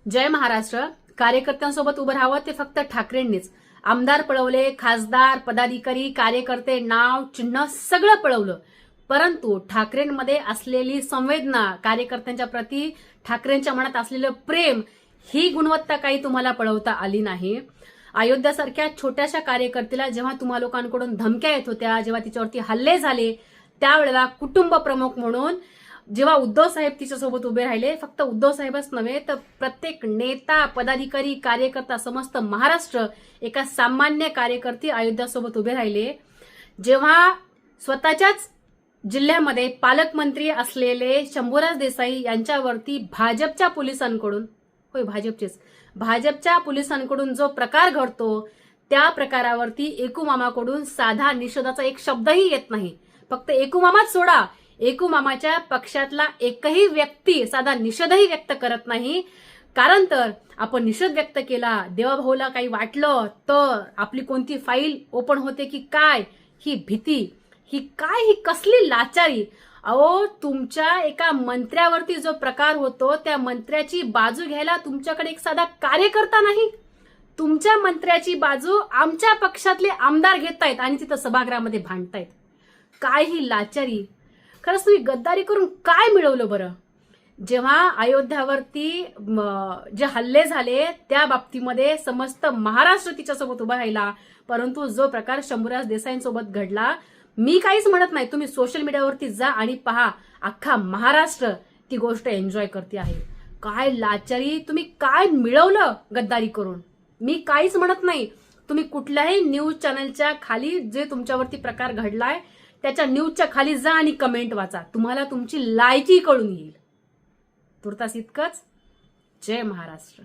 जय महाराष्ट्र. कार्यकर्त्यांसोबत उभं राहावं ते फक्त ठाकरेंनीच. आमदार पळवले, खासदार, पदाधिकारी, कार्यकर्ते, नाव, चिन्ह सगळं पळवलं. परंतु ठाकरेंमध्ये असलेली संवेदना, कार्यकर्त्यांच्या प्रती ठाकरेंच्या मनात असलेलं प्रेम, ही गुणवत्ता काही तुम्हाला पळवता आली नाही. अयोध्यासारख्या छोट्याशा कार्यकर्त्याला जेव्हा तुम्हा लोकांकडून धमक्या येत होत्या, जेव्हा तिच्यावरती हल्ले झाले, त्यावेळेला कुटुंब प्रमुख म्हणून जेव्हा उद्धव साहेब तिच्यासोबत उभे राहिले, फक्त उद्धव साहेबच नव्हे तर प्रत्येक नेता, पदाधिकारी, कार्यकर्ता, समस्त महाराष्ट्र एका सामान्य कार्यकर्ती अयोध्यासोबत उभे राहिले. जेव्हा स्वतःच्याच जिल्ह्यामध्ये पालकमंत्री असलेले शंभूराज देसाई यांच्यावरती भाजपच्या पोलिसांकडून, होय भाजपच्या पोलिसांकडून जो प्रकार घडतो, त्या प्रकारावरती एकू मामाकडून साधा निषेधाचा एक शब्दही येत नाही. फक्त एकू मामाच सोडा, एकू मामाच्या पक्षातला एकही व्यक्ती साधा निषेधही व्यक्त करत नाही. कारण तर आपण निषेध व्यक्त केला, देवाभाऊला काही वाटलं तर आपली कोणती फाईल ओपन होते की काय, ही भीती, ही कसली लाचारी. अहो, तुमच्या एका मंत्र्यावरती जो प्रकार होतो, त्या मंत्र्याची बाजू घ्यायला तुमच्याकडे एक साधा कार्यकर्ता नाही. तुमच्या मंत्र्याची बाजू आमच्या पक्षातले आमदार घेतायत आणि तिथं सभागृहामध्ये भांडतायत. काय ही लाचारी. खरंच तुम्ही गद्दारी करून काय मिळवलं बरं? जेव्हा अयोध्यावरती जे हल्ले झाले त्या बाबतीमध्ये समस्त महाराष्ट्र तिच्यासोबत उभा राहिला. परंतु जो प्रकार शंभूराज देसाईंसोबत घडला, मी काहीच म्हणत नाही, तुम्ही सोशल मीडियावरती जा आणि पहा, अख्खा महाराष्ट्र ती गोष्ट एन्जॉय करते आहे. काय लाचारी, तुम्ही काय मिळवलं गद्दारी करून? मी काहीच म्हणत नाही. तुम्ही कुठल्याही न्यूज चॅनलच्या खाली जे तुमच्यावरती प्रकार घडलाय त्याच्या न्यूजच्या खाली जा आणि कमेंट वाचा, तुम्हाला तुमची लायकी कळून येईल. तुर्तास इतकंच. जय महाराष्ट्र.